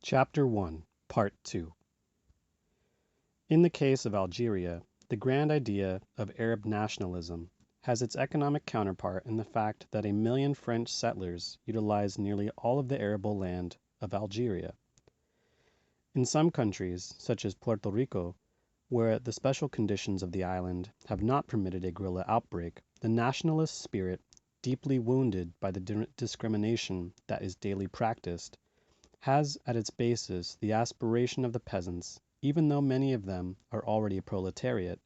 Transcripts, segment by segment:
Chapter 1, Part 2. In the case of Algeria, the grand idea of Arab nationalism has its economic counterpart in the fact that 1 million French settlers utilize nearly all of the arable land of Algeria. In some countries, such as Puerto Rico, where the special conditions of the island have not permitted a guerrilla outbreak, the nationalist spirit, deeply wounded by the discrimination that is daily practiced, has at its basis the aspiration of the peasants, even though many of them are already a proletariat,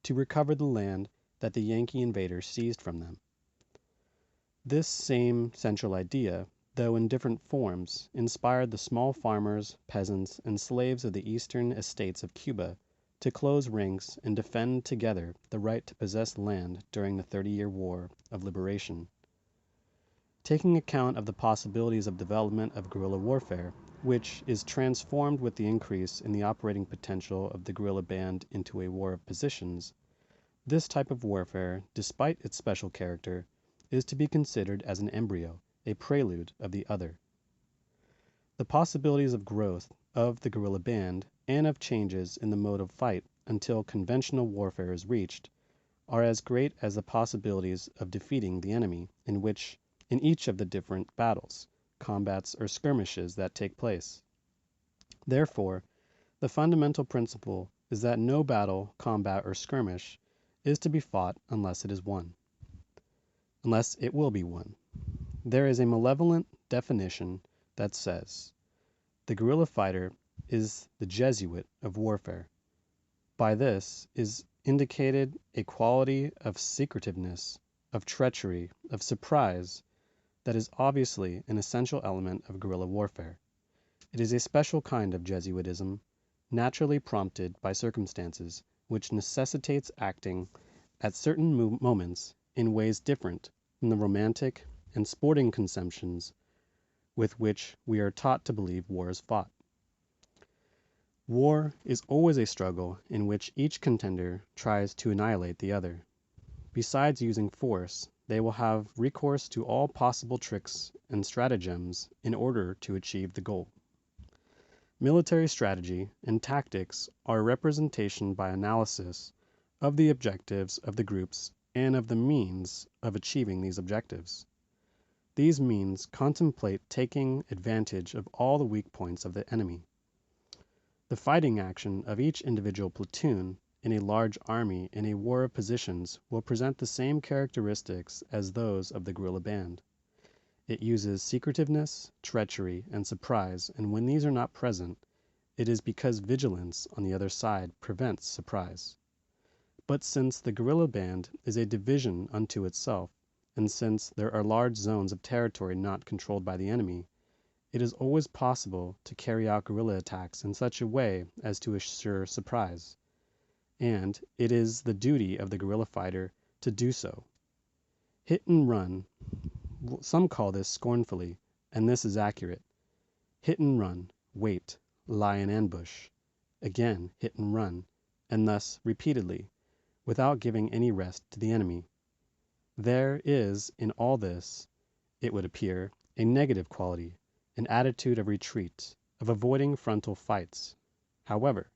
to recover the land that the Yankee invaders seized from them. This same central idea, though in different forms, inspired the small farmers, peasants, and slaves of the eastern estates of Cuba to close ranks and defend together the right to possess land during the 30-year War of Liberation. Taking account of the possibilities of development of guerrilla warfare, which is transformed with the increase in the operating potential of the guerrilla band into a war of positions, this type of warfare, despite its special character, is to be considered as an embryo, a prelude of the other. The possibilities of growth of the guerrilla band and of changes in the mode of fight until conventional warfare is reached are as great as the possibilities of defeating the enemy in each of the different battles, combats, or skirmishes that take place. Therefore, the fundamental principle is that no battle, combat, or skirmish is to be fought unless it will be won. There is a malevolent definition that says, the guerrilla fighter is the Jesuit of warfare. By this is indicated a quality of secretiveness, of treachery, of surprise, that is obviously an essential element of guerrilla warfare. It is a special kind of Jesuitism, naturally prompted by circumstances, which necessitates acting at certain moments in ways different from the romantic and sporting conceptions with which we are taught to believe war is fought. War is always a struggle in which each contender tries to annihilate the other. Besides using force, they will have recourse to all possible tricks and stratagems in order to achieve the goal. Military strategy and tactics are a representation by analysis of the objectives of the groups and of the means of achieving these objectives. These means contemplate taking advantage of all the weak points of the enemy. The fighting action of each individual platoon in a large army in a war of positions will present the same characteristics as those of the guerrilla band. It uses secretiveness, treachery, and surprise, and when these are not present, it is because vigilance on the other side prevents surprise. But since the guerrilla band is a division unto itself, and since there are large zones of territory not controlled by the enemy, it is always possible to carry out guerrilla attacks in such a way as to assure surprise, and it is the duty of the guerrilla fighter to do so. Hit and run, some call this scornfully, and this is accurate. Hit and run, wait, lie in ambush, again hit and run, and thus repeatedly, without giving any rest to the enemy. There is in all this, it would appear, a negative quality, an attitude of retreat, of avoiding frontal fights. However,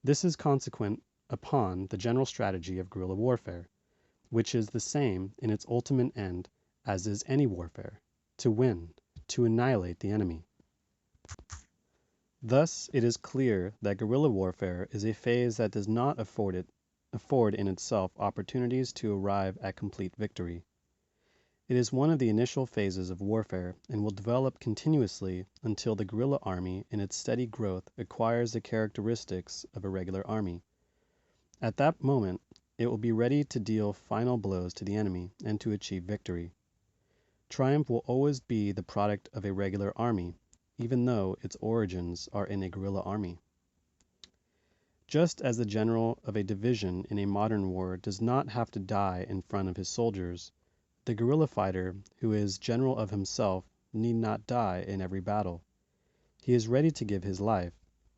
this is consequent upon the general strategy of guerrilla warfare, which is the same in its ultimate end as is any warfare, to win, to annihilate the enemy. Thus it is clear that guerrilla warfare is a phase that does not afford in itself opportunities to arrive at complete victory. It is one of the initial phases of warfare and will develop continuously until the guerrilla army in its steady growth acquires the characteristics of a regular army. At that moment, it will be ready to deal final blows to the enemy and to achieve victory. Triumph will always be the product of a regular army, even though its origins are in a guerrilla army. Just as the general of a division in a modern war does not have to die in front of his soldiers, the guerrilla fighter who is general of himself need not die in every battle. He is ready to give his life,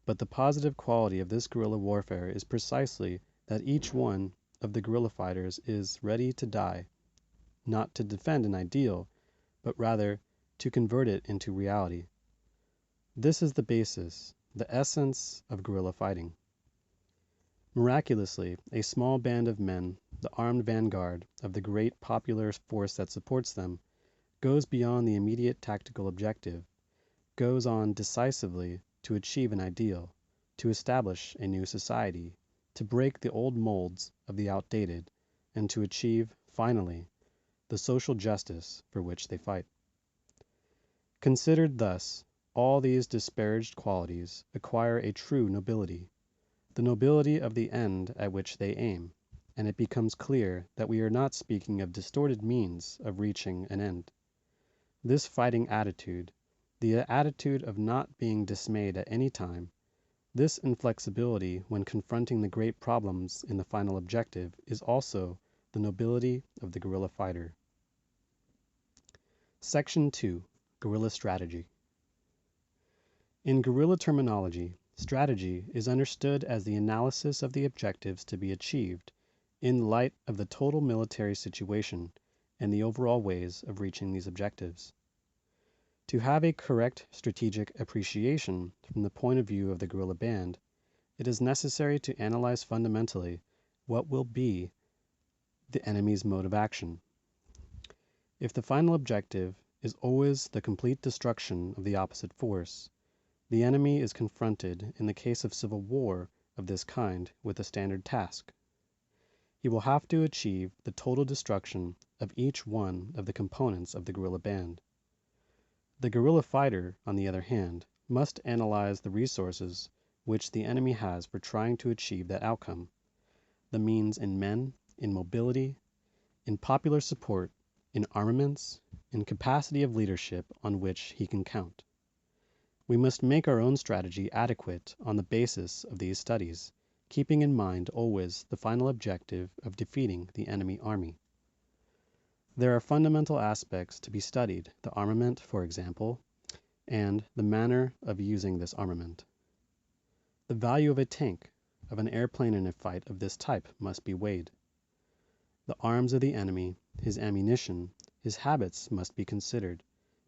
but the positive quality of this guerrilla warfare is precisely that each one of the guerrilla fighters is ready to die, not to defend an ideal, but rather to convert it into reality. This is the basis, the essence of guerrilla fighting. Miraculously, a small band of men, the armed vanguard of the great popular force that supports them, goes beyond the immediate tactical objective, goes on decisively to achieve an ideal, to establish a new society, to break the old molds of the outdated, and to achieve, finally, the social justice for which they fight. Considered thus, all these disparaged qualities acquire a true nobility, the nobility of the end at which they aim, and it becomes clear that we are not speaking of distorted means of reaching an end. This fighting attitude, the attitude of not being dismayed at any time, this inflexibility when confronting the great problems in the final objective is also the nobility of the guerrilla fighter. Section 2. Guerrilla Strategy. In guerrilla terminology, strategy is understood as the analysis of the objectives to be achieved in light of the total military situation and the overall ways of reaching these objectives. To have a correct strategic appreciation from the point of view of the guerrilla band, it is necessary to analyze fundamentally what will be the enemy's mode of action. If the final objective is always the complete destruction of the opposite force, the enemy is confronted in the case of civil war of this kind with a standard task. He will have to achieve the total destruction of each one of the components of the guerrilla band. The guerrilla fighter, on the other hand, must analyze the resources which the enemy has for trying to achieve that outcome, the means in men, in mobility, in popular support, in armaments, in capacity of leadership on which he can count. We must make our own strategy adequate on the basis of these studies, keeping in mind always the final objective of defeating the enemy army. There are fundamental aspects to be studied, the armament, for example, and the manner of using this armament. The value of a tank, of an airplane in a fight of this type must be weighed. The arms of the enemy, his ammunition, his habits must be considered,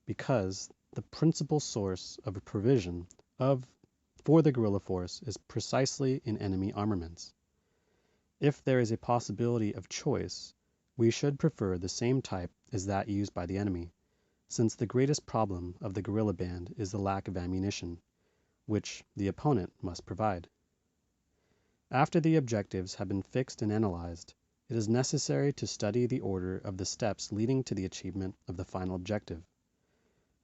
because the principal source of provision for the guerrilla force is precisely in enemy armaments. If there is a possibility of choice, we should prefer the same type as that used by the enemy, since the greatest problem of the guerrilla band is the lack of ammunition, which the opponent must provide. After the objectives have been fixed and analyzed, it is necessary to study the order of the steps leading to the achievement of the final objective.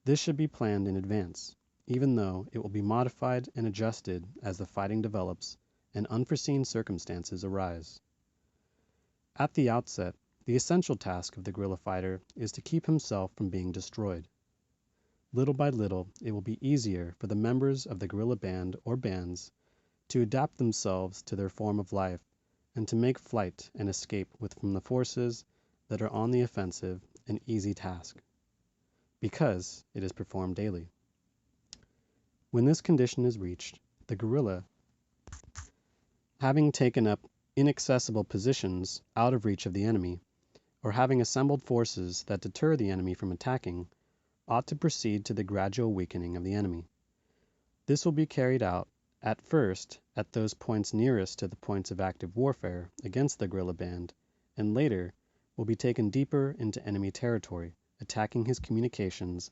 This should be planned in advance, even though it will be modified and adjusted as the fighting develops and unforeseen circumstances arise. At the outset, the essential task of the guerrilla fighter is to keep himself from being destroyed. Little by little, it will be easier for the members of the guerrilla band or bands to adapt themselves to their form of life and to make flight and escape from the forces that are on the offensive an easy task, because it is performed daily. When this condition is reached, the guerrilla, having taken up inaccessible positions out of reach of the enemy, or having assembled forces that deter the enemy from attacking, ought to proceed to the gradual weakening of the enemy. This will be carried out at first at those points nearest to the points of active warfare against the guerrilla band, and later will be taken deeper into enemy territory, attacking his communications,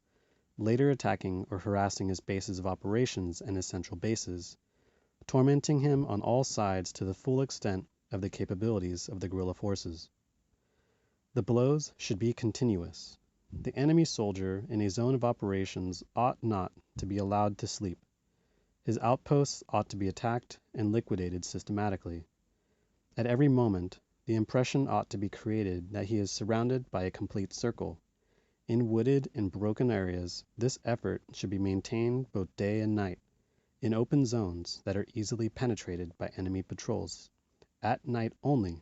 later attacking or harassing his bases of operations and his central bases, tormenting him on all sides to the full extent of the capabilities of the guerrilla forces. The blows should be continuous. The enemy soldier in a zone of operations ought not to be allowed to sleep. His outposts ought to be attacked and liquidated systematically. At every moment, the impression ought to be created that he is surrounded by a complete circle. In wooded and broken areas, this effort should be maintained both day and night, in open zones that are easily penetrated by enemy patrols, at night only.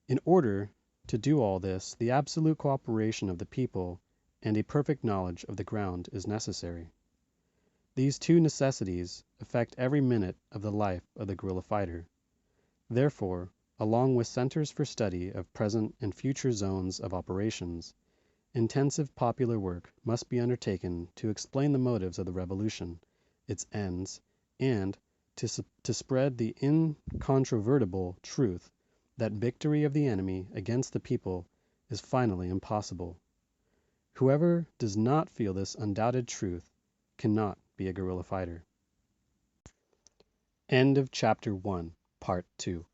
In order to do all this, the absolute cooperation of the people and a perfect knowledge of the ground is necessary. These two necessities affect every minute of the life of the guerrilla fighter. Therefore, along with centers for study of present and future zones of operations, Intensive popular work must be undertaken to explain the motives of the revolution, its ends, and to spread the incontrovertible truth that victory of the enemy against the people is finally impossible. Whoever does not feel this undoubted truth cannot be a guerrilla fighter. End of Chapter 1, Part 2.